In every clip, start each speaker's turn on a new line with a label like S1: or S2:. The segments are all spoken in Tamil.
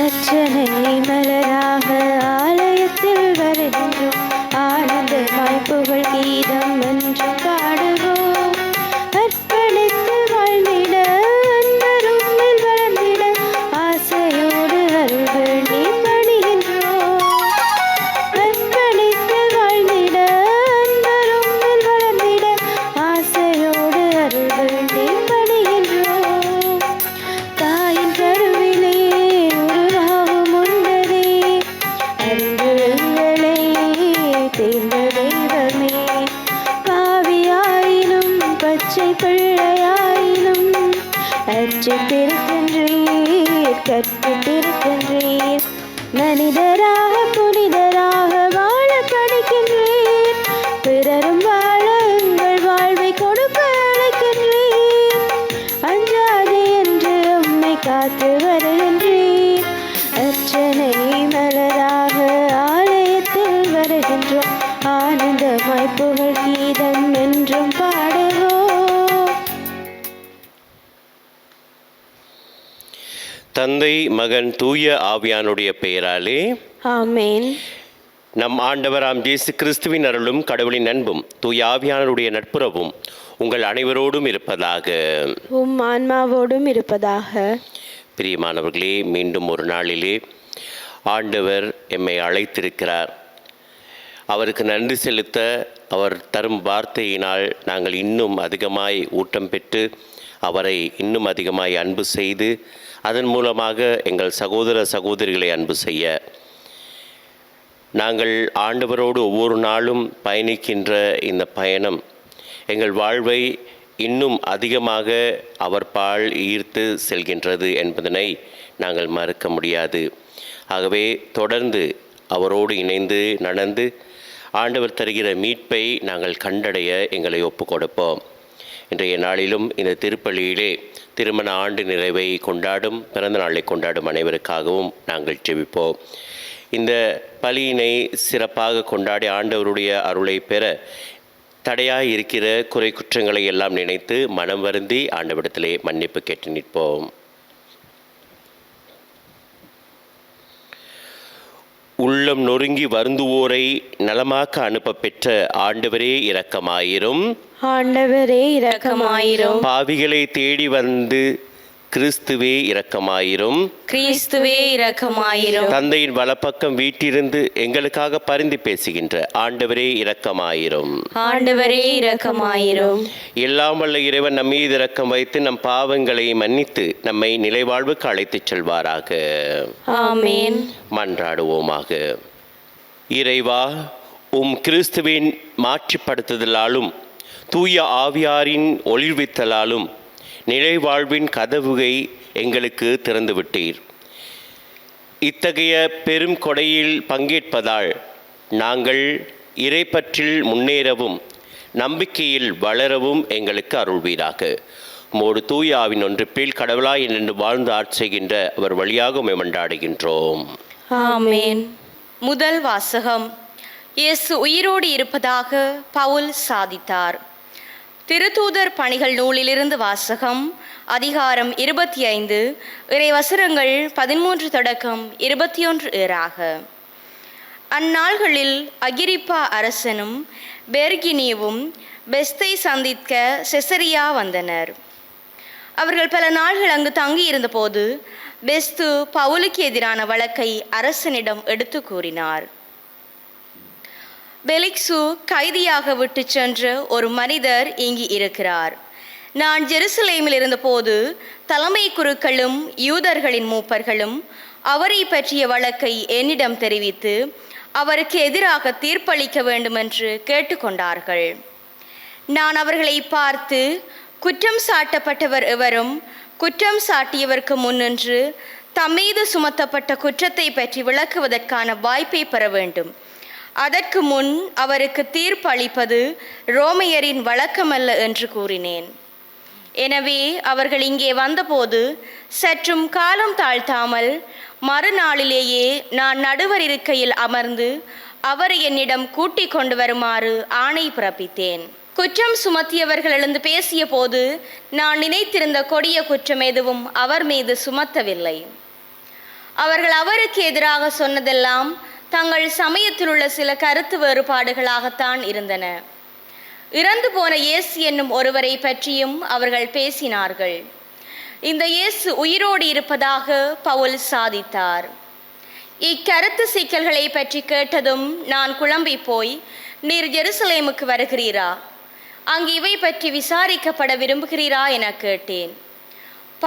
S1: அர்ச்சனை மலராக ஆலயத்தில் வருகின்றோம், ஆனந்தமாய் புகழ் கீதம் என்று பாடுவோம். அர்ப்பணித்து வாழ்ந்திட அன்பரும் வளர்ந்திட ஆசையோடு அருள் வேண்டி பணிகின்றோம். அர்ப்பணித்து வாழ்ந்திட அன்பரும் வளர்ந்திட ஆசையோடு அருள் வேண்டி பணிகின்றோம். தாயின் கருவிலே உருவாகும் முன்னரே அன்புகளை தேர்ந்த தெய்வமே, பாவியாயினும் பச்சை பிள்ளையாயினும் அர்ச்சித்திருக்கின்றீர், கற்பித்திருக்கின்றீர். மனிதராக புனிதராக வாழ பணிக்கின்றீர், பிறரும் வாழ உங்கள் வாழ்வை கொடுக்க அழைக்கின்றீர். அஞ்சாதே என்று உம்மை காத்து வருகின்றீர். அர்ச்சனை மலராக ஆலயத்தில் வருகின்றோம், ஆனந்தமாய் புகழ் கீதம் என்றும் பாடுவோம்.
S2: தந்தை மகன் தூய ஆவியானுடைய பெயராலே
S1: ஆமென்.
S2: நம் ஆண்டவராம் இயேசு கிறிஸ்துவின் அருளும் கடவுளின் அன்பும் தூய ஆவியானருடைய நட்புறவும் உங்கள் அனைவரோடும் இருப்பதாக.
S1: உம் ஆன்மாவோடும் இருப்பதாக.
S2: பிரியமானவர்களே, மீண்டும் ஒரு நாளிலே ஆண்டவர் எம்மை அழைத்திருக்கிறார். அவருக்கு நன்றி செலுத்த அவர் தரும் வார்த்தையினால் நாங்கள் இன்னும் அதிகமாய் ஊட்டம் பெற்று அவரை இன்னும் அதிகமாய் அன்பு செய்து அதன் மூலமாக எங்கள் சகோதர சகோதரிகளை அன்பு செய்ய நாங்கள் ஆண்டவரோடு ஒவ்வொரு நாளும் பயணிக்கின்ற இந்த பயணம் எங்கள் வாழ்வை இன்னும் அதிகமாக அவர் பால் ஈர்த்து செல்கின்றது என்பதனை நாங்கள் மறுக்க முடியாது. ஆகவே தொடர்ந்து அவரோடு இணைந்து நடந்து ஆண்டவர் தருகிற மீட்பை நாங்கள் கண்டடைய எங்களை ஒப்பு கொடுப்போம். இன்றைய நாளிலும் இந்த திருப்பலியிலே திருமண ஆண்டு நிறைவை கொண்டாடும், பிறந்த நாளை கொண்டாடும் அனைவருக்காகவும் நாங்கள் ஜெபிப்போம். இந்த பலியினை சிறப்பாக கொண்டாடி ஆண்டவருடைய அருளை பெற தடையாய் இருக்கிற குறை குற்றங்களை எல்லாம் நினைத்து மனம் வருந்தி ஆண்டவரிடத்திலே மன்னிப்பு கேட்டு நிற்போம். உள்ளம் நொறுங்கி வருந்துவோரை நலமாக்க அனுப்ப பெற்ற ஆண்டவரே இரக்கமாயிரும்.
S1: ஆண்டவரே இரக்கமாயிரும்.
S2: பாவிகளை தேடி வந்து கிறிஸ்துவே இரக்கமாயிரும்.
S3: கிறிஸ்துவே இரக்கமாயிரும்.
S2: தந்தையின் வலப்பக்கம் வீட்டிலிருந்து எங்களுக்காக பரிந்து பேசுகின்ற ஆண்டவரே இரக்கமாயிரும்.
S3: ஆண்டவரே இரக்கமாயிரும்.
S2: எல்லாம் வல்ல இறைவன் நம் மீது இரக்கம் வைத்து நம் பாவங்களை மன்னித்து நம்மை நிலைவாழ்வுக்கு அழைத்துச் செல்வாராக.
S3: ஆமென்.
S2: மன்றாடுவோமாக. இறைவா, கிறிஸ்துவின் மாற்றிப்படுத்துதலாலும் தூய ஆவியாரின் ஒளிர்வித்தலாலும் நிலைவாழ்வின் கதவுகை எங்களுக்கு திறந்துவிட்டீர். இத்தகைய பெரும் கொடையில் பங்கேற்பதால் நாங்கள் இறைப்பற்றில் முன்னேறவும் நம்பிக்கையில் வளரவும் எங்களுக்கு அருள்வீராக. உமோடு தூய ஆவின் ஒன்றிப்பில் கடவுளாய் என்று வாழ்ந்து ஆட்சிகின்ற அவர் வழியாக உம்மை மன்றாடுகின்றோம்.
S3: ஆமென். முதல் வாசகம். இயேசு உயிரோடு இருப்பதாக பவுல் சாதித்தார். திருத்தூதர் பணிகள் நூலிலிருந்து வாசகம். அதிகாரம் 25, இறைவசனங்கள் 13 தொடக்கம் 21 ஏறாக. அந்நாள்களில் அகிரிப்பா அரசனும் பெர்கினியும் பெஸ்தை சந்திக்க செசரியா வந்தனர். அவர்கள் பல நாள்கள் அங்கு தங்கியிருந்த போது பெஸ்து பவுலுக்கு எதிரான வழக்கை அரசனிடம் எடுத்து கூறினார். பெலிக்சு கைதியாக விட்டு சென்ற ஒரு மனிதர் இங்கு இருக்கிறார். நான் ஜெருசலேமில் இருந்தபோது தலைமை குருக்களும் யூதர்களின் மூப்பர்களும் அவரை பற்றிய வழக்கை என்னிடம் தெரிவித்து அவருக்கு எதிராக தீர்ப்பளிக்க வேண்டுமென்று கேட்டுக்கொண்டார்கள். நான் அவர்களை பார்த்து, குற்றம் சாட்டப்பட்டவர் எவரும் குற்றம் சாட்டியவருக்கு முன்னின்று தம்மீது சுமத்தப்பட்ட குற்றத்தை பற்றி விளக்குவதற்கான வாய்ப்பை பெற வேண்டும். அதற்கு முன் அவருக்கு தீர்ப்பு அளிப்பது ரோமையரின் வழக்கமல்ல என்று கூறினேன். எனவே அவர்கள் இங்கே வந்தபோது சற்றும் காலம் தாழ்த்தாமல் மறுநாளிலேயே நான் நடுவர் இருக்கையில் அமர்ந்து அவரை என்னிடம் கூட்டிக் கொண்டு வருமாறு ஆணை பிறப்பித்தேன். குற்றம் சுமத்தியவர்கள் எழுந்து பேசிய போது நான் நினைத்திருந்த கொடிய குற்றம் எதுவும் அவர் மீது சுமத்தவில்லை. அவர்கள் அவருக்கு எதிராக சொன்னதெல்லாம் தங்கள் சமயத்தில் உள்ள சில கருத்து வேறுபாடுகளாகத்தான் இருந்தன. இறந்து போன இயேசு என்னும் ஒருவரை பற்றியும் அவர்கள் பேசினார்கள். இந்த இயேசு உயிரோடு இருப்பதாக பவுல் சாதித்தார். இக்கருத்து சிக்கல்களை பற்றி கேட்டதும் நான் குழம்பி போய், நீர் ஜெருசலேமுக்கு வருகிறீரா? அங்கு இவை பற்றி விசாரிக்கப்பட விரும்புகிறீரா என கேட்டேன்.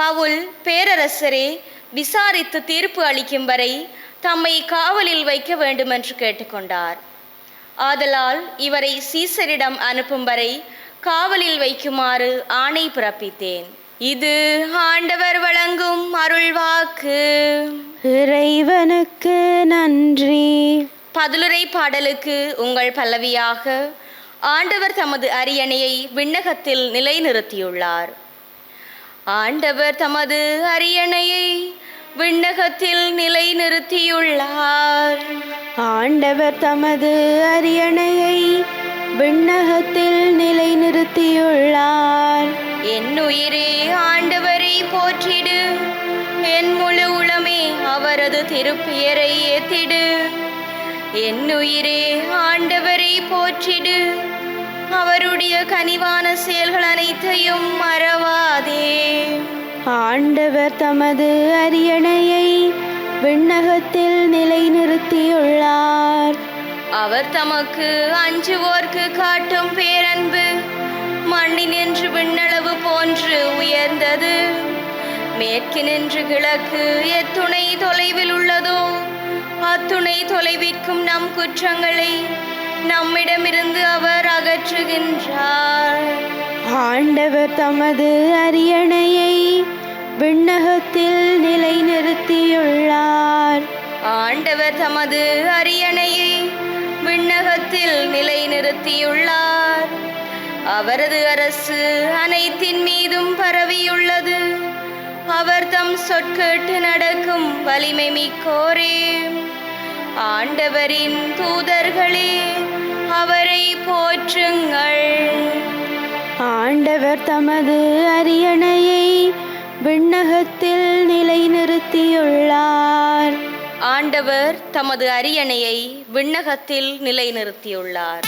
S3: பவுல், பேரரசரே, விசாரித்து தீர்ப்பு அளிக்கும் வரை தம்மை காவலில் வைக்க வேண்டுமென்று கேட்டுக்கொண்டார். ஆதலால் இவரை சீசரிடம் அனுப்பும் வரை காவலில் வைக்குமாறு ஆணை பிறப்பித்தேன். இது ஆண்டவர் வழங்கும் அருள்வாக்கு.
S1: இறைவனுக்கு நன்றி.
S3: பதிலுரை பாடலுக்கு உங்கள் பல்லவியாக, ஆண்டவர் தமது அரியணையை விண்ணகத்தில் நிலைநிறுத்தியுள்ளார். ஆண்டவர் தமது அரியணையை விண்ணகத்தில் நிலைநிறுத்தியுள்ளார்.
S1: ஆண்டவர் தமது அரியணையை விண்ணகத்தில் நிலைநிறுத்தியுள்ளார்.
S3: என் உயிரே ஆண்டவரை போற்றிடு, என் முழு உளமே அவரது திருப்பெயரை ஏத்திடு. என் உயிரே ஆண்டவரை போற்றிடு, அவருடைய கனிவான செயல்கள் அனைத்தையும் மறவாதே.
S1: ஆண்டவர் தமது அரியணையை விண்ணகத்தில் நிலைநிறுத்தியுள்ளார்.
S3: அவர் தமக்கு அஞ்சுவோர்க்கு காட்டும் பேரன்பு மண்ணினின்று விண்ணளவு போன்று உயர்ந்தது. மேற்கினின்று கிழக்கு எத்துணை தொலைவில் உள்ளதோ அத்துணை தொலைவிற்கும் நம் குற்றங்களை நம்மிடமிருந்து அவர் அகற்றுகின்றார்.
S1: ஆண்டவர் தமது அரியணையை விண்ணகத்தில் நிலைநிறுத்தியுள்ளார்.
S3: ஆண்டவர் தமது அரியணையை விண்ணகத்தில் நிலைநிறுத்தியுள்ளார். அவரது அரசு அனைத்தின் மீதும் பரவியுள்ளது. அவர் தம் சொற்கேட்டு நடக்கும் வலிமை மிக்கோரே. ஆண்டவரின் தூதர்களே, அவரை போற்றுங்கள்.
S1: ஆண்டவர் தமது அரியணையை விண்ணகத்தில் நிலைநிறுத்தியுள்ளார்.
S3: ஆண்டவர் தமது அரியணையை விண்ணகத்தில் நிலைநிறுத்தியுள்ளார்.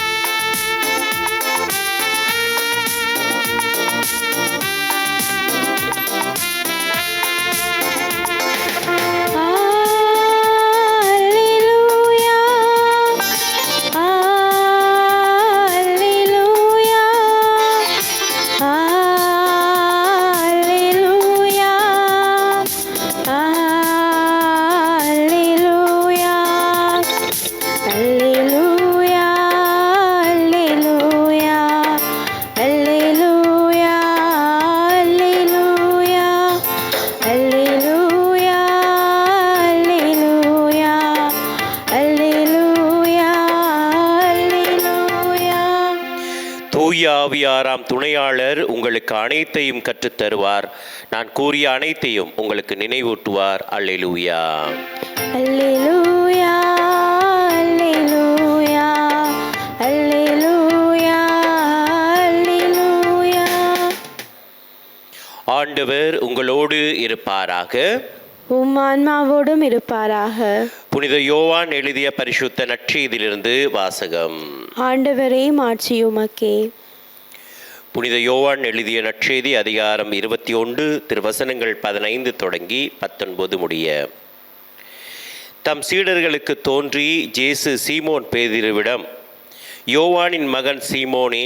S2: ஆவியாராம் துணையாளர் உங்களுக்கு அனைத்தையும் கற்றுத்தருவார். நான் கூறிய அனைத்தையும் உங்களுக்கு நினைவூட்டுவார். அல்லேலூயா.
S1: அல்லேலூயா, அல்லேலூயா, அல்லேலூயா, அல்லேலூயா.
S2: ஆண்டவர் உங்களோடு இருப்பாராக.
S1: உம் ஆன்மாவோடும் இருப்பாராக.
S2: புனித யோவான் எழுதிய பரிசுத்த நற்செய்தியிலிருந்து வாசகம்.
S1: ஆண்டவரே, மாட்சி உமக்கே.
S2: புனித யோவான் எழுதிய நற்செய்தி அதிகாரம் 21 திருவசனங்கள் 15 தொடங்கி 19 முடிய. தம் சீடர்களுக்கு தோன்றி இயேசு சீமோன் பேதுருவிடம், யோவானின் மகன் சீமோனே,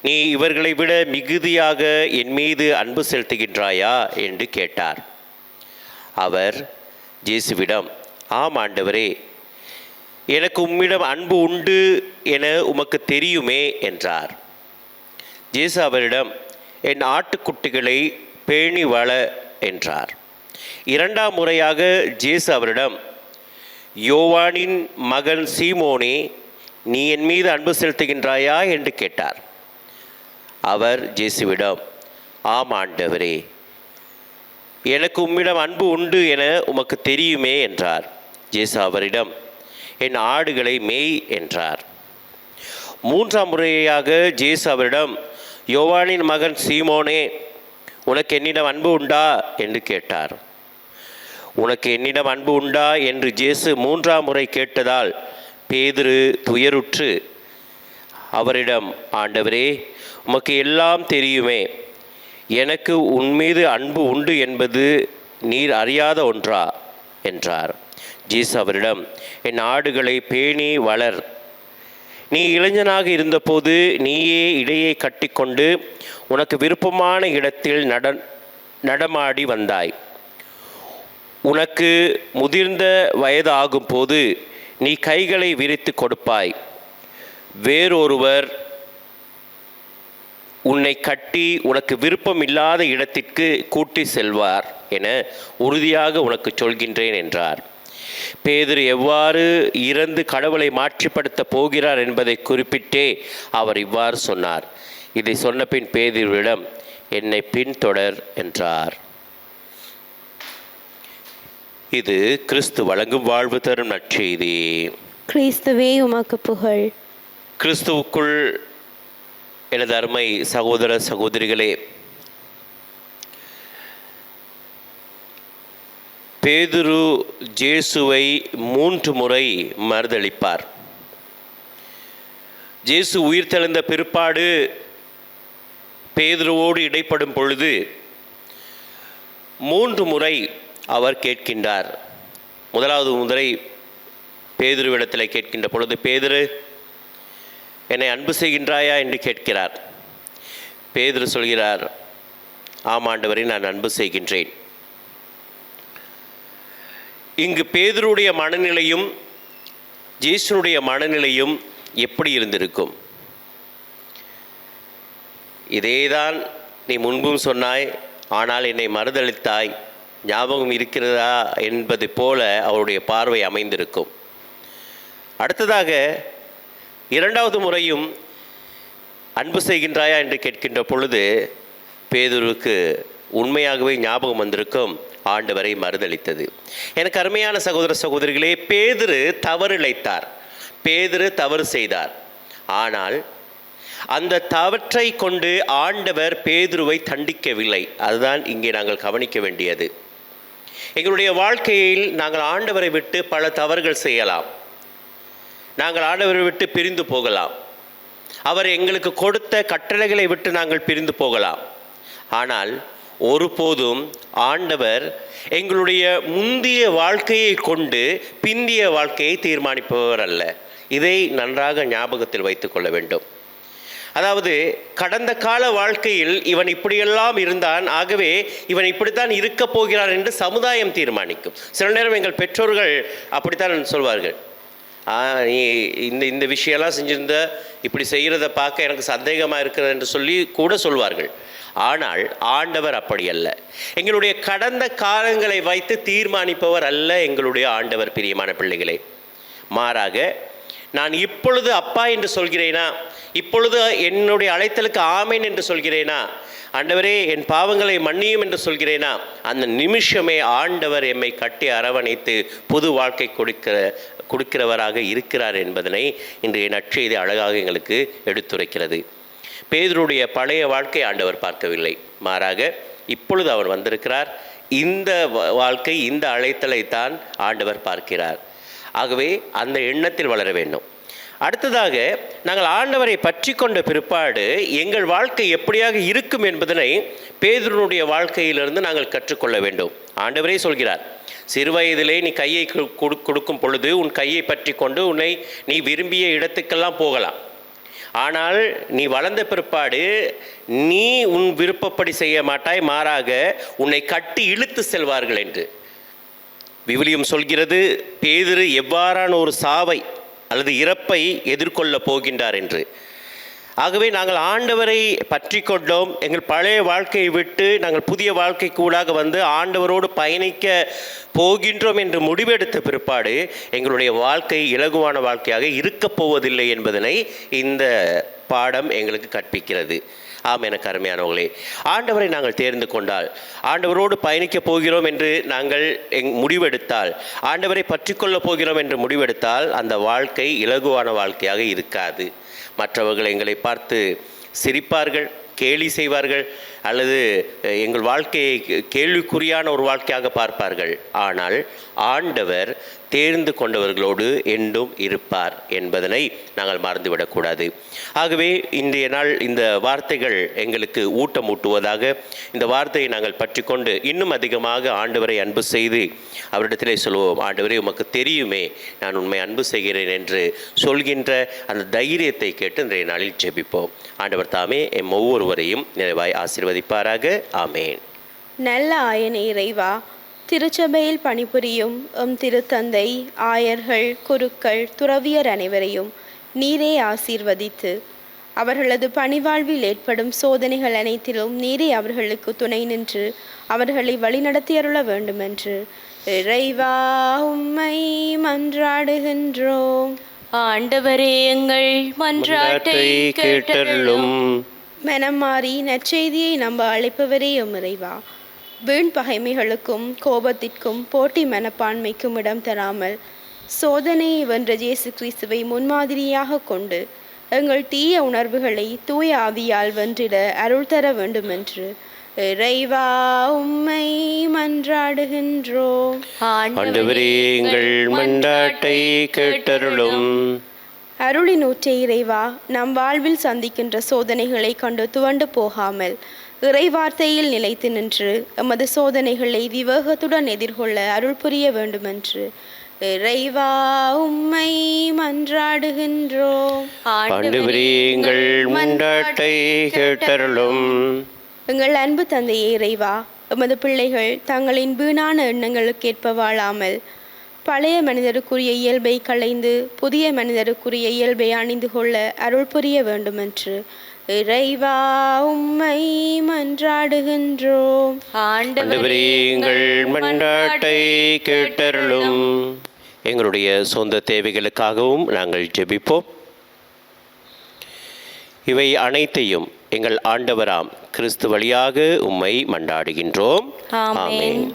S2: நீ இவர்களை விட மிகுதியாக என் மீது அன்பு செலுத்துகின்றாயா என்று கேட்டார். அவர் இயேசுவிடம், ஆம் ஆண்டவரே, எனக்கு உம்மிடம் அன்பு உண்டு என உமக்கு தெரியுமே என்றார். இயேசு அவரிடம், என் ஆட்டுக்குட்டிகளை பேணி வள என்றார். இரண்டாம் முறையாக இயேசு அவரிடம், யோவானின் மகன் சீமோனே, நீ என் மீது அன்பு செலுத்துகின்றாயா என்று கேட்டார். அவர் இயேசுவிடம், ஆம் ஆண்டவரே, எனக்கு உம்மிடம் அன்பு உண்டு என உமக்கு தெரியுமே என்றார். இயேசு அவரிடம், என் ஆடுகளை மேய் என்றார். மூன்றாம் முறையாக இயேசு அவரிடம், யோவானின் மகன் சீமோனே, உனக்கு என்னிடம் அன்பு உண்டா என்று கேட்டார். உனக்கு என்னிடம் அன்பு உண்டா என்று இயேசு 3ஆம் முறை கேட்டதால் பேதுரு துயருற்று அவரிடம், ஆண்டவரே, உமக்கு எல்லாம் தெரியுமே, எனக்கு உன்மீது அன்பு உண்டு என்பது நீர் அறியாத ஒன்றா என்றார். இயேசு அவரிடம், என் ஆடுகளை பேணி வளர். நீ இளைஞனாக இருந்தபோது நீயே இடையை கட்டிக்கொண்டு உனக்கு விருப்பமான இடத்தில் நடமாடி வந்தாய். உனக்கு முதிர்ந்த வயது ஆகும் போது நீ கைகளை விரித்து கொடுப்பாய். வேறொருவர் உன்னை கட்டி உனக்கு விருப்பம் இல்லாத இடத்திற்கு கூட்டி செல்வார் என உறுதியாக உனக்கு சொல்கின்றேன் என்றார். பேதுரு எவ்வாறு இறந்து கடவுளை மாற்றிப்படுத்த போகிறார் என்பதை குறிப்பிட்டே அவர் இவ்வாறு சொன்னார். இதை சொன்ன பின் பேதுருவிடம், என்னை பின்தொடர் என்றார். இது கிறிஸ்து வழங்கும் வாழ்வு தரும் நற்செய்தி.
S1: கிறிஸ்துவே உமக்கு புகழ்.
S2: கிறிஸ்துவுக்குள் எனது அருமை சகோதர சகோதரிகளே, பேதுரு இயேசுவை 3 முறை மறுதளிப்பார். இயேசு உயிர்த்தெழுந்த பிற்பாடு பேதுருவோடு இடைப்படும் பொழுது 3 முறை அவர் கேட்கின்றார். முதலாவது முறை பேதுருவிடத்தில் கேட்கின்ற பொழுது, பேதுரு, என்னை அன்பு செய்கின்றாயா என்று கேட்கிறார். பேதுரு சொல்கிறார், ஆம் ஆண்டவரே, நான் அன்பு செய்கின்றேன். இங்கு பேதுருடைய மனநிலையும் இயேசுனுடைய மனநிலையும் எப்படி இருந்திருக்கும்? இதேதான் நீ முன்பும் சொன்னாய், ஆனால் என்னை மறுதளித்தாய், ஞாபகம் இருக்கிறதா என்பது போல அவருடைய பார்வை அமைந்திருக்கும். அடுத்ததாக 2வது முறையும் அன்பு செய்கின்றாயா என்று கேட்கின்ற பொழுது பேதுருவுக்கு உண்மையாகவே ஞாபகம் வந்திருக்கும், ஆண்டவரை மறுதளித்தது. எனக்கு அருமையான சகோதர சகோதரிகளே, பேதுரு தவறிழைத்தார், பேதுரு தவறு செய்தார். ஆனால் அந்த தவற்றை கொண்டு ஆண்டவர் பேதுருவை தண்டிக்கவில்லை. அதுதான் இங்கே நாங்கள் கவனிக்க வேண்டியது. எங்களுடைய வாழ்க்கையில் நாங்கள் ஆண்டவரை விட்டு பல தவறுகள் செய்யலாம். நாங்கள் ஆண்டவரை விட்டு பிரிந்து போகலாம். அவர் எங்களுக்கு கொடுத்த கட்டளைகளை விட்டு நாங்கள் பிரிந்து போகலாம். ஆனால் ஒருபோதும் ஆண்டவர் எங்களுடைய முந்திய வாழ்க்கையை கொண்டு பிந்திய வாழ்க்கையை தீர்மானிப்பவர் அல்ல. இதை நன்றாக ஞாபகத்தில் வைத்து கொள்ள வேண்டும். அதாவது கடந்த கால வாழ்க்கையில் இவன் இப்படியெல்லாம் இருந்தான், ஆகவே இவன் இப்படித்தான் இருக்க போகிறான் என்று சமுதாயம் தீர்மானிக்கும். சில நேரம் எங்கள் பெற்றோர்கள் அப்படித்தான் சொல்வார்கள், நீ இந்த விஷயம்லாம் செஞ்சிருந்த, இப்படி செய்கிறத பார்க்க எனக்கு சந்தேகமாக இருக்கிறது என்று சொல்லி கூட சொல்வார்கள். ஆனால் ஆண்டவர் அப்படி அல்ல. எங்களுடைய கடந்த காலங்களை வைத்து தீர்மானிப்பவர் அல்ல எங்களுடைய ஆண்டவர். பிரியமான பிள்ளைகளே, மாறாக நான் இப்பொழுது அப்பா என்று சொல்கிறேனா, இப்பொழுது என்னுடைய அழைத்தலுக்கு ஆமேன் என்று சொல்கிறேனா, ஆண்டவரே என் பாவங்களை மன்னியும் என்று சொல்கிறேனா, அந்த நிமிஷமே ஆண்டவர் எம்மை கட்டி அரவணைத்து புது வாழ்க்கை கொடுக்கிறவராக இருக்கிறார் என்பதனை இன்றைய நற்செய்தி அழகாக எங்களுக்கு எடுத்துரைக்கிறது. பேதுருடைய பழைய வாழ்க்கை ஆண்டவர் பார்க்கவில்லை, மாறாக இப்பொழுது அவர் வந்திருக்கிறார். இந்த வாழ்க்கை, இந்த அழைத்தலை தான் ஆண்டவர் பார்க்கிறார். ஆகவே அந்த எண்ணத்தில் வளர வேண்டும். அடுத்ததாக நாங்கள் ஆண்டவரை பற்றி கொண்ட பிற்பாடு எங்கள் வாழ்க்கை எப்படியாக இருக்கும் என்பதனை பேதுருனுடைய வாழ்க்கையிலிருந்து நாங்கள் கற்றுக்கொள்ள வேண்டும். ஆண்டவரே சொல்கிறார், சிறுவயதிலே நீ கையை கொடுக்கும் பொழுது உன் கையை பற்றி கொண்டு உன்னை நீ விரும்பிய இடத்துக்கெல்லாம் போகலாம். ஆனால் நீ வளர்ந்த பிற்பாடு நீ உன் விருப்பப்படி செய்ய மாட்டாய், மாறாக உன்னை கட்டி இழுத்து செல்வார்கள் என்று விவிலியம் சொல்கிறது. பேதுரு எவ்வாறான ஒரு சாவை அல்லது இறப்பை எதிர்கொள்ளப் போகின்றார் என்று. ஆகவே நாங்கள் ஆண்டவரை பற்றி கொண்டோம். எங்கள் பழைய வாழ்க்கையை விட்டு நாங்கள் புதிய வாழ்க்கை கூடாக வந்து ஆண்டவரோடு பயணிக்க போகின்றோம் என்று முடிவெடுத்த பிற்பாடு எங்களுடைய வாழ்க்கை இலகுவான வாழ்க்கையாக இருக்கப் போவதில்லை என்பதனை இந்த பாடம் எங்களுக்கு கற்பிக்கிறது. ஆம், எனக்கு அருமையானவர்களே, ஆண்டவரை நாங்கள் தேர்ந்து கொண்டால், ஆண்டவரோடு பயணிக்கப் போகிறோம் என்று நாங்கள் முடிவெடுத்தால், ஆண்டவரை பற்றி கொள்ளப் போகிறோம் என்று முடிவெடுத்தால் அந்த வாழ்க்கை இலகுவான வாழ்க்கையாக இருக்காது. மற்றவர்கள் எங்களை பார்த்து சிரிப்பார்கள், கேலி செய்வார்கள். அல்லது எங்கள் வாழ்க்கையை கேள்விக்குறியான ஒரு வாழ்க்கையாக பார்ப்பார்கள். ஆனால் ஆண்டவர் தேர்ந்து கொண்டவர்களோடு என்றும் இருப்பார் என்பதனை நாங்கள் மறந்துவிடக்கூடாது. ஆகவே இன்றைய நாள் இந்த வார்த்தைகள் எங்களுக்கு ஊட்டமூட்டுவதாக, இந்த வார்த்தையை நாங்கள் பற்றி கொண்டு இன்னும் அதிகமாக ஆண்டவரை அன்பு செய்து அவரிடத்திலே சொல்வோம். ஆண்டவரே, உமக்கு தெரியுமே நான் உண்மை அன்பு செய்கிறேன் என்று சொல்கின்ற அந்த தைரியத்தை கேட்டு இன்றைய நாளில் ஜெபிப்போம். ஆண்டவர் தாமே எம் ஒவ்வொருவரையும் நிறைவாய் ஆசீர்வதிப்பாராக. ஆமேன்.
S1: நல்ல ஆயனே இறைவா, திருச்சபையில் பணிபுரியும் திருத்தந்தை, ஆயர்கள், குருக்கள், துறவியர் அனைவரையும் நீரே ஆசீர்வதித்து அவர்களது பணிவாழ்வில் ஏற்படும் சோதனைகள் அனைத்திலும் நீரே அவர்களுக்கு துணை நின்று அவர்களை வழிநடத்தியருள வேண்டுமென்று இறைவா உம்மை மன்றாடுகின்றோம்.
S3: ஆண்டவரே, எங்கள் மன்றாட்டை கேட்டருளும்.
S1: மனம் மாறி நற்செய்தியை நம்ப அழைப்பவரே இறைவா, வீண் பகைமைகளுக்கும் கோபத்திற்கும் போட்டி மனப்பான்மைக்கும் இடம் தராமல் சோதனையை வென்ற இயேசு கிறிஸ்துவை முன்மாதிரியாக கொண்டு எங்கள் தீய உணர்வுகளை தூய ஆவியால் வென்றிட அருள் தர வேண்டுமென்று இறைவா உம்மை மன்றாடுகின்றோம்.
S2: ஆண்டவரே, எங்கள் மன்றாட்டை கேட்டருளும்.
S1: அருளின் ஊற்றே இறைவா, நம் வாழ்வில் சந்திக்கின்ற சோதனைகளை கண்டு துவண்டு போகாமல் இறைவார்த்தையில் நிலைத்து நின்று எமது சோதனைகளை விவேகத்துடன் எதிர்கொள்ள அருள் புரிய வேண்டுமென்று இறைவா உம்மை மன்றாடுகின்றோம்.
S2: ஆண்டவரே, எங்கள் மன்றாட்டை கேட்டருளும்.
S1: எங்கள் அன்பு தந்தையே இறைவா, எமது பிள்ளைகள் தங்களின் வீணான எண்ணங்களுக்கேற்ப வாழாமல் பழைய மனிதருக்குரிய இயல்பை களைந்து புதிய மனிதருக்குரிய இயல்பை அணிந்து கொள்ள அருள் புரிய வேண்டுமென்று இறைவா உம்மை மன்றாடுகின்றோம்.
S2: ஆண்டவரே, எங்கள் மன்றாட்டை கேட்டருளும். எங்களுடைய சொந்த தேவைகளுக்காகவும் நாங்கள் ஜெபிப்போம். இவை அனைத்தையும் எங்கள் ஆண்டவராம் கிறிஸ்து வழியாக உம்மை மன்றாடுகின்றோம். ஆமென்.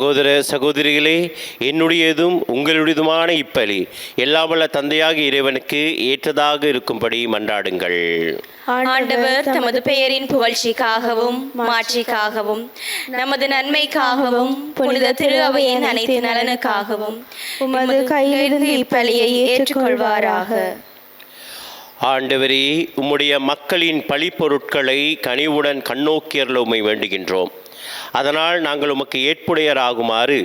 S2: சகோதர சகோதரிகளே, என்னுடையதும் உங்களுடையதுமான இப்பலி எல்லாம் வல்ல தந்தையாக இறைவனுக்கு ஏற்றதாக இருக்கும்படி மன்றாடுங்கள்.
S3: ஆண்டவர் தமது பெயரின் புகழ்ச்சிக்காகவும் மாட்சிக்காகவும் நமது நன்மைக்காகவும் புனித திரு அவையின் அனைத்து நலனுக்காகவும்
S1: உமது கையிலிருந்து இப்பலியை ஏற்றுக்கொள்வாராக.
S2: ஆண்டவரே, உம்முடைய மக்களின் பழிப்பொருட்களை கனிவுடன் கண்ணோக்கியருள உம்மை வேண்டுகின்றோம். அதனால் நாங்கள் உமக்கு ஏற்புடையராகுமாறு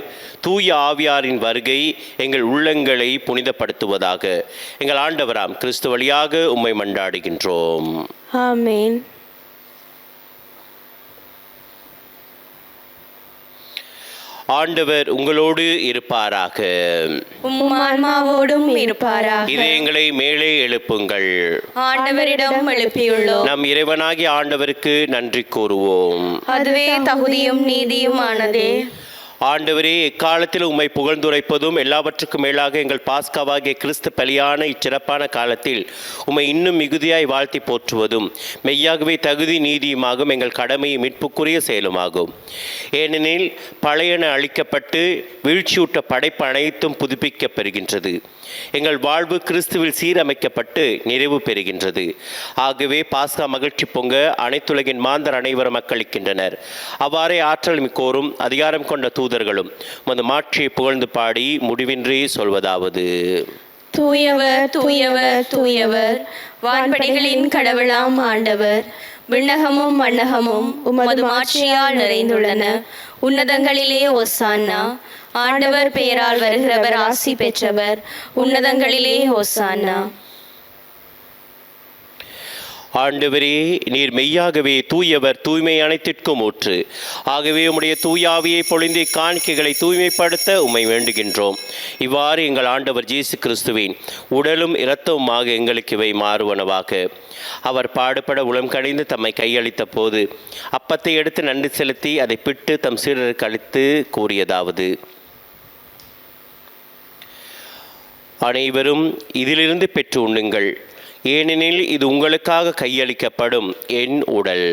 S2: தூய ஆவியாரின் வருகை எங்கள் உள்ளங்களை புனிதப்படுத்துவதாக எங்கள் ஆண்டவராம் கிறிஸ்து வழியாக உம்மை மன்றாடுகின்றோம்.
S1: ஆமென்.
S2: ஆண்டவர் உங்களோடு இருப்பாராக.
S3: உம் ஆன்மாவோடும் இருப்பாராக.
S2: இதயங்களை மேலே எழுப்புங்கள்.
S3: ஆண்டவரிடம் எழுப்பியுள்ளோம்.
S2: நம் இறைவனாகிய ஆண்டவருக்கு நன்றி கூறுவோம்.
S3: அதுவே தகுதியும் நீதியுமானதே.
S2: ஆண்டவரே, எக்காலத்தில் உம்மை புகழ்ந்துரைப்பதும் எல்லாவற்றுக்கும் மேலாக எங்கள் பாஸ்காவாகிய கிறிஸ்து பலியான இச்சிறப்பான காலத்தில் உம்மை இன்னும் மிகுதியாய் வாழ்த்தி போற்றுவதும் மெய்யாகவே தகுதி நீதியுமாகும் எங்கள் கடமையும் மீட்புக்குரிய செயலுமாகும். ஏனெனில் பழையன அழிக்கப்பட்டு வீழ்ச்சியூட்ட படைப்பு அனைத்தும் புதுப்பிக்கப் பெறுகின்றது. எங்கள் வாழ்வு கிறிஸ்துவில் சீரமைக்கப்பட்டு நிறைவு பெறுகின்றது. ஆகவே பாஸ்கா மகிழ்ச்சி பொங்க அனைத்துலகின் மாந்தர் அனைவரும் மக்களிக்கின்றனர். அவ்வாறே ஆற்றல் மிக்கோரும் அதிகாரம் கொண்ட தூதர்களும் உமது மாட்சியை புகழ்ந்து பாடி முடிவின்றி சொல்வதாவது:
S3: தூயவர் தூயவர் தூயவர், வான்படைகளின் கடவுளாம் ஆண்டவர். விண்ணகமும் மண்ணகமும் உமது மாட்சியால் நிறைந்துள்ளன. உன்னதங்களிலே ஓசான்னா. ஆண்டவர் பெயரால் வருகிறவர் ஆசி பெற்றவர். உன்னதங்களிலே ஓசான்னா.
S2: ஆண்டவரே, நீர் மெய்யாகவே தூயவர், தூய்மை அனைத்திற்கும் ஊற்று. ஆகவே உம்முடைய தூயாவியை பொழிந்து காணிக்கைகளை தூய்மைப்படுத்த உம்மை வேண்டுகின்றோம். இவ்வாறு எங்கள் ஆண்டவர் இயேசு கிறிஸ்துவின் உடலும் இரத்தவுமாக எங்களுக்கு இவை மாறுவனவாக. அவர் பாடுபட உளம் கடைந்து தம்மை கையளித்த போது அப்பத்தை எடுத்து நன்றி செலுத்தி அதை பிட்டு தம் சீடருக்கு அளித்து கூறியதாவது: அனைவரும் இதிலிருந்து பெற்று உண்ணுங்கள், ஏனெனில் இது உங்களுக்காக கையளிக்கப்படும் என் உடல்.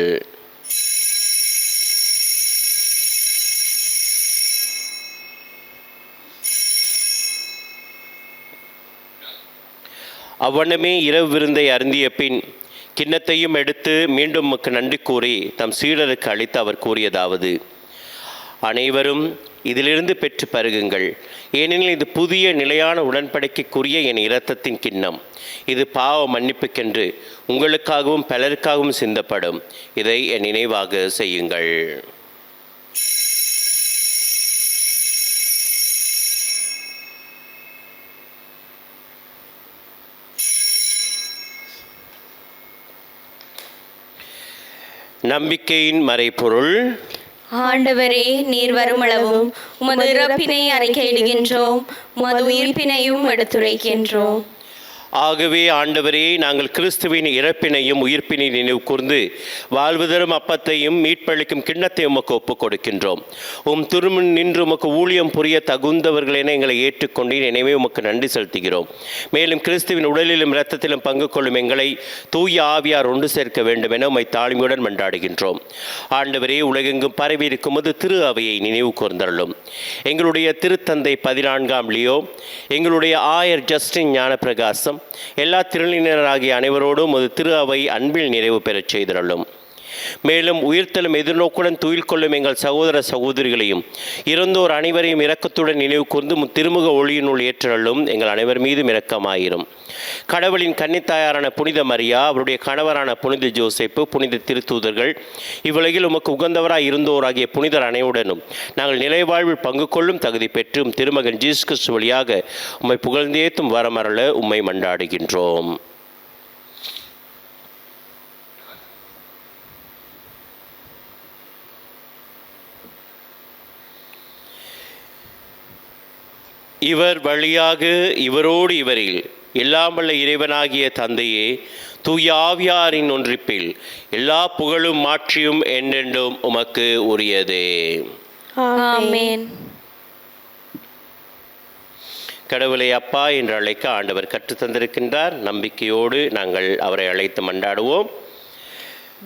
S2: அவ்வண்ணமே இரவு விருந்தை அருந்திய பின் கிண்ணத்தையும் எடுத்து மீண்டும் உமக்கு நன்றி கூறி தம் சீடருக்கு அளித்து அவர் கூறியதாவது: அனைவரும் இதிலிருந்து பெற்று பருகுங்கள், ஏனெனில் இது புதிய நிலையான உடன்படிக்கைக்குரிய என் இரத்தத்தின் கிண்ணம். இது பாவ மன்னிப்புக்கென்று உங்களுக்காகவும் பலருக்காகவும் சிந்தப்படும். இதை என் நினைவாக செய்யுங்கள். நம்பிக்கையின் மறைபொருள்:
S3: ஆண்டவரே, நீர் வருமளவும் உமது இறப்பினை அறிக்கையிடுகின்றோம், உமது உயிர்ப்பினையும் எடுத்துரைக்கின்றோம்.
S2: ஆகவே ஆண்டவரே, நாங்கள் கிறிஸ்துவின் இறப்பினையும் உயிர்ப்பினை நினைவு கூர்ந்து வாழ்வு தரும் அப்பத்தையும் மீட்பளிக்கும் கிண்ணத்தை உமக்கு ஒப்புக் கொடுக்கின்றோம். திருமுன் நின்று உமக்கு ஊழியம் புரிய தகுந்தவர்களென எங்களை ஏற்றுக்கொண்டு நினைவே உமக்கு நன்றி செலுத்துகிறோம். மேலும் கிறிஸ்துவின் உடலிலும் இரத்தத்திலும் பங்கு கொள்ளும் எங்களை தூய ஆவியார் ஒன்று சேர்க்க வேண்டும் என உம்மை தாழ்மையுடன் மன்றாடுகின்றோம். ஆண்டவரே, உலகெங்கும் பரவி இருக்கும் திரு அவையை நினைவு கூர்ந்தருளும். எங்களுடைய திருத்தந்தை 14ஆம் லியோ, எங்களுடைய ஆயர் ஜஸ்டின் ஞானப்பிரகாசம், எல்லா திருநிலையினராகிய அனைவரோடும் ஒரு திரு அவை அன்பில் நிறைவு பெறச் செய்திருளும். மேலும் உயிர்த்தலும் எதிர்நோக்குடன் துயில் கொள்ளும் எங்கள் சகோதர சகோதரிகளையும் இறந்தோர் அனைவரையும் இரக்கத்துடன் நினைவு கூர்ந்து திருமுக ஒளியினுள் ஏற்றலும் எங்கள் அனைவர் மீதும் இரக்கமாயிரும். கடவுளின் கன்னித்தாயாரான புனித மரியா, அவருடைய கணவரான புனித ஜோசேப்பு, புனித திருத்தூதர்கள், இவ்வுலகில் உமக்கு உகந்தவராய் இருந்தோராகிய புனிதர் அனைவருடனும் நாங்கள் நிலைவாழ்வில் பங்கு கொள்ளும் தகுதி பெற்றும் திருமகன் ஜீசஸ் கிறிஸ்து வழியாக உம்மை புகழ்ந்தேத்தும் வரமரள உம்மை மன்றாடுகின்றோம். இவர் வழியாக இவரோடு இவரில் எல்லாம் வல்ல இறைவனாகிய தந்தையே, தூய ஆவியாரின் ஒன்றிப்பில் எல்லா புகழும் மாட்சியும் என்றென்றும் உமக்கு உரியதே.
S3: ஆமென்.
S2: கடவுளை அப்பா என்று அழைக்க ஆண்டவர் கற்றுத்தந்திருக்கின்றார். நம்பிக்கையோடு நாங்கள் அவரை அழைத்து மன்றாடுவோம்.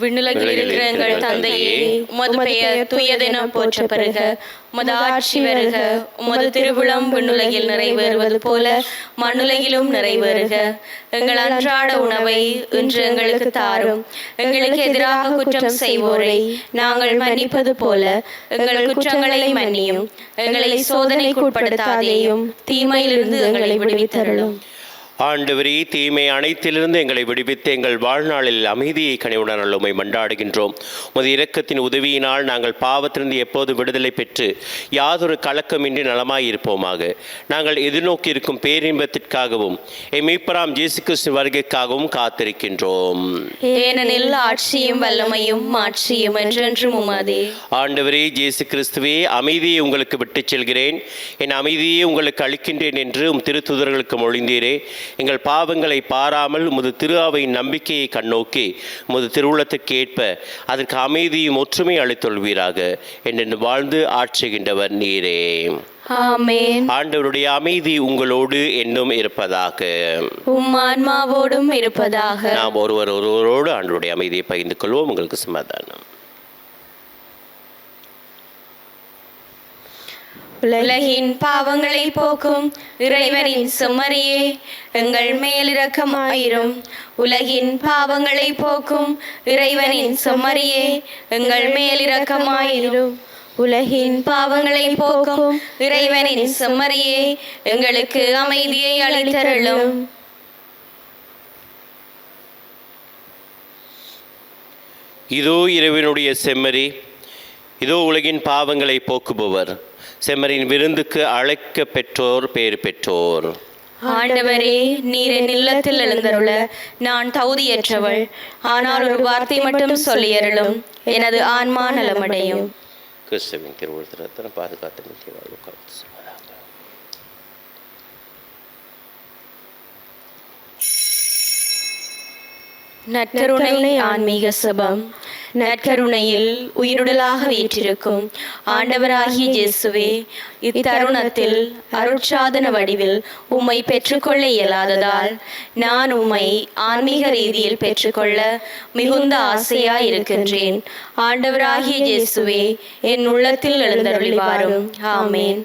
S3: விண்ணுலகில் இருக்கிற எங்கள் தந்தையே, உமது பெயர் தூயதென போற்ற பெறுக. உமது ஆட்சி வருக. உமது திருவுளம் விண்ணுலகில் நிறைவேறுவது போல மண்ணுலகிலும் நிறைவேறுக. எங்கள் அன்றாட உணவை இன்று எங்களுக்கு தாரும். எங்களுக்கு எதிராக குற்றம் செய்வோரை நாங்கள் மன்னிப்பது போல எங்கள் குற்றங்களை மன்னியும். எங்களை சோதனைக்கு உட்படுத்தாதேயும், தீமையிலிருந்து எங்களை விடுவித்தருளும்.
S2: ஆண்டவரே, தீமை அனைத்திலிருந்து எங்களை விடுவித்து எங்கள் வாழ்நாளில் அமைதியை கனிவுடன் உம்மை மன்றாடுகின்றோம். உமது இரக்கத்தின் உதவியினால் நாங்கள் பாவத்திலிருந்து எப்போது விடுதலை பெற்று யாதொரு கலக்கமின்றி நலமாயிருப்போமாக. நாங்கள் எதிர்நோக்கி இருக்கும் பேரின்பத்திற்காகவும் மீட்பராம் இயேசு கிறிஸ்து வருகைக்காகவும் காத்திருக்கின்றோம்.
S3: ஏனெனில் ஆட்சியும் வல்லமையும் மாட்சியும் என்றென்றும் உமதே.
S2: ஆண்டவரே இயேசு கிறிஸ்துவே, அமைதியை உங்களுக்கு விட்டுச் செல்கிறேன், என் அமைதியை உங்களுக்கு அளிக்கின்றேன் என்று திருத்தூதர்களுக்கு மொழிந்தீரே. எங்கள் பாவங்களை பாராமல் உமது திரு அவையின் நம்பிக்கையை கண்ணோக்கி உமது திருவுளத்துக்கு ஏற்ப அதற்கு அமைதியும் ஒற்றுமை அளித்தொள்வீராக. என்று வாழ்ந்து ஆட்சிகின்றவர் நீரே.
S3: ஆமென்.
S2: ஆண்டவருடைய அமைதி உங்களோடு என்னும் இருப்பதாக,
S3: உம் ஆன்மாவோடும் இருப்பதாக.
S2: நாம் ஒருவரோடு ஆண்டவருடைய அமைதியை பகிர்ந்து கொள்வோம். உங்களுக்கு சமாதானம்.
S3: உலகின் பாவங்களை போக்கும் இறைவனின் செம்மறியே, எங்கள் மேல் இரக்கமாயிரும். உலகின் பாவங்களை போக்கும் இறைவனின் செம்மறியே, எங்கள் மேல் இரக்கமாயிரும். உலகின் பாவங்களை போக்கும் இறைவனின் செம்மறியே, எங்களுக்கு அமைதியை அளித்தருளும்.
S2: இதோ இறைவனுடைய செம்மறி, இதோ உலகின் பாவங்களை போக்குபவர். செம்மறின் விருந்துக்கு அழைக்க பெற்றோர் பேறு பெற்றோர்.
S3: ஆண்டவரே, நீர் என் இல்லத்தில் எழுந்தருள நான் தகுதியற்றவள். ஆனால் ஒரு வார்த்தை மட்டும் சொல்லியருளும், எனது ஆன்மா நலமடையும்.
S2: கிறிஸ்துவின் திருவுளத்தின் பாதுகாத்து நித்திய வாழ்வு காத்து செல்வதாக.
S3: நற்கருணை ஆன்மீக சபம். நற்கருணையில் உயிருடலாக வீற்றிருக்கும் ஆண்டவராகிய இயேசுவே, இத்தருணத்தில் அருட்சாதன வடிவில் உம்மை பெற்றுக்கொள்ள இயலாததால் நான் உம்மை ஆன்மீக ரீதியில் பெற்றுக்கொள்ள மிகுந்த ஆசையாய் இருக்கின்றேன். ஆண்டவராகிய இயேசுவே, என் உள்ளத்தில் எழுந்தருளி வாரும். ஆமேன்.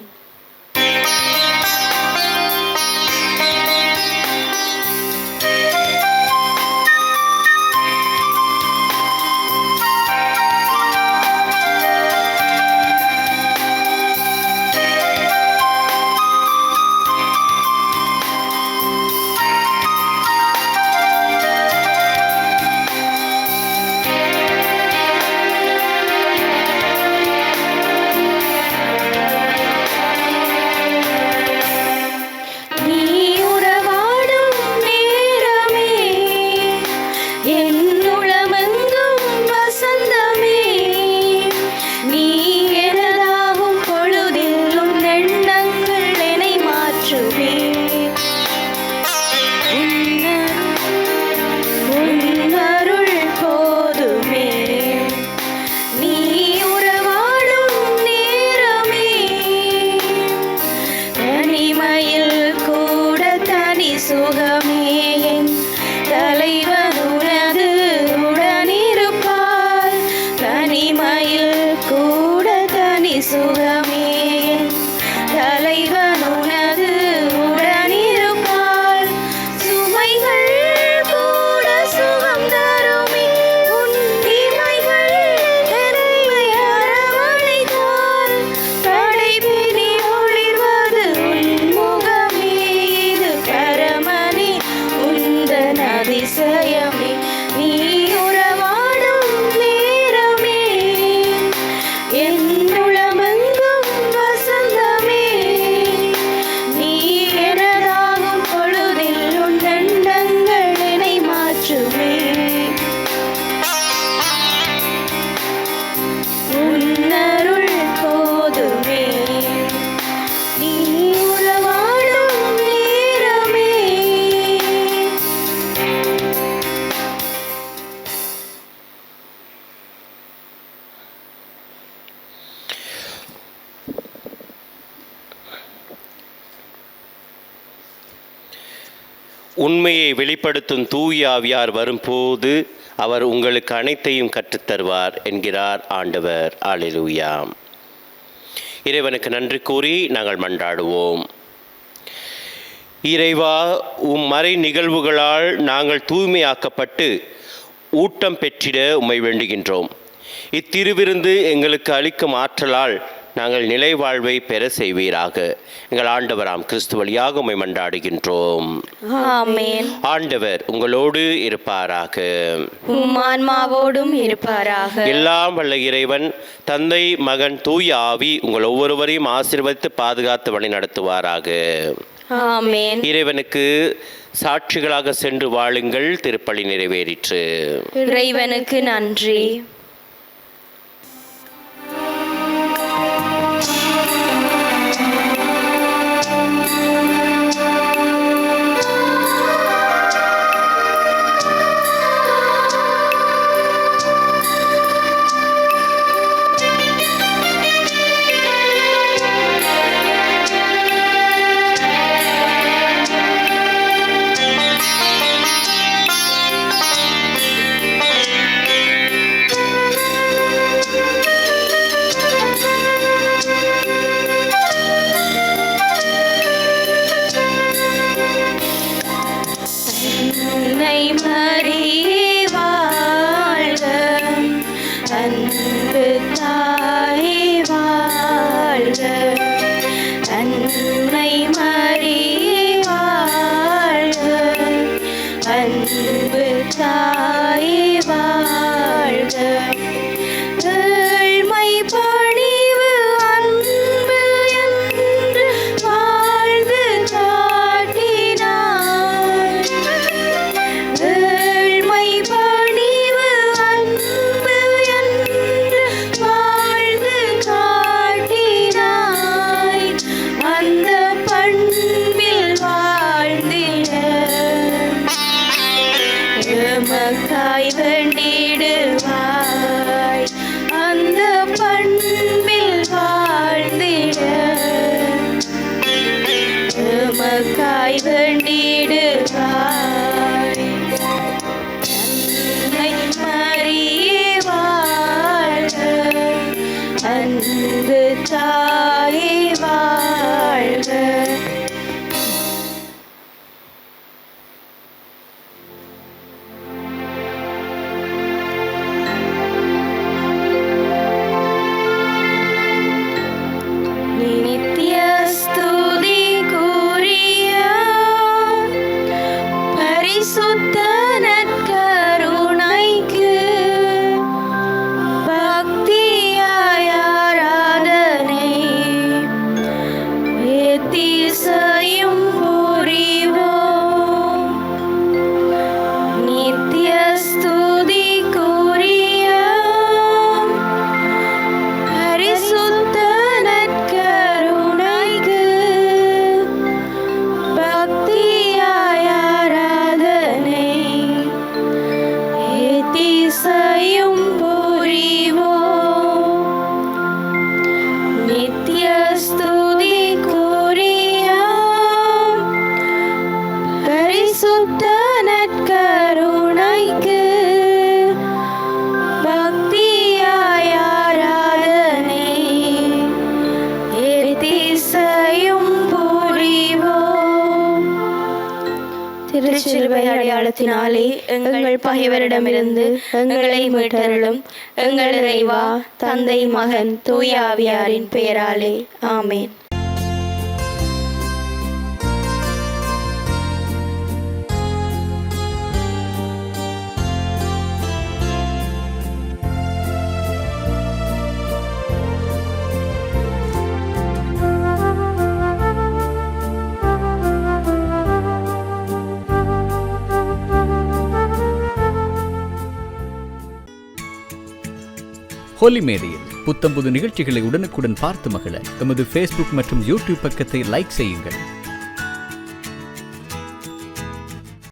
S2: உண்மையை வெளிப்படுத்தும் தூய ஆவியார் வரும்போது அவர் உங்களுக்கு அனைத்தையும் கற்றுத்தருவார் என்கிறார் ஆண்டவர். அல்லேலூயா. இறைவனுக்கு நன்றி கூறி நாங்கள் மன்றாடுவோம். இறைவா, மறை நிகழ்வுகளால் நாங்கள் தூய்மையாக்கப்பட்டு ஊட்டம் பெற்றிட உம்மை வேண்டுகின்றோம். இத்திருவிருந்து எங்களுக்கு அளிக்கும் ஆற்றலால் நாங்கள் நிலை வாழ்வை பெற செய்வீராக. எங்கள் ஆண்டவராம் கிறிஸ்து வழியாக உம்மை மன்றாடுகின்றோம்.
S3: ஆமென்.
S2: ஆண்டவர் உங்களோடு இருப்பாராக.
S3: உம் ஆன்மாவோடும் இருப்பாராக.
S2: எல்லாம் வல்ல இறைவன் தந்தை, மகன், தூய ஆவி உங்கள் ஒவ்வொருவரையும் ஆசீர்வதித்து பாதுகாத்து வழி நடத்துவாராக.
S3: ஆமென்.
S2: இறைவனுக்கு சாட்சிகளாக சென்று வாழுங்கள். திருப்பலி நிறைவேறிற்று.
S3: இறைவனுக்கு நன்றி.
S1: திருச்சிலுவை அடையாளத்தினாலே எங்கள் பகைவரிடமிருந்து எங்களை மீட்டருளும். எங்கள் இறைவா, தந்தை, மகன், தூய ஆவியாரின் பெயராலே ஆமென்.
S4: ஹோலி மேடையில் புத்தம்புது நிகழ்ச்சிகளை உடனுக்குடன் பார்த்து மகிழ எமது ஃபேஸ்புக் மற்றும் யூடியூப் பக்கத்தை லைக் செய்யுங்கள்.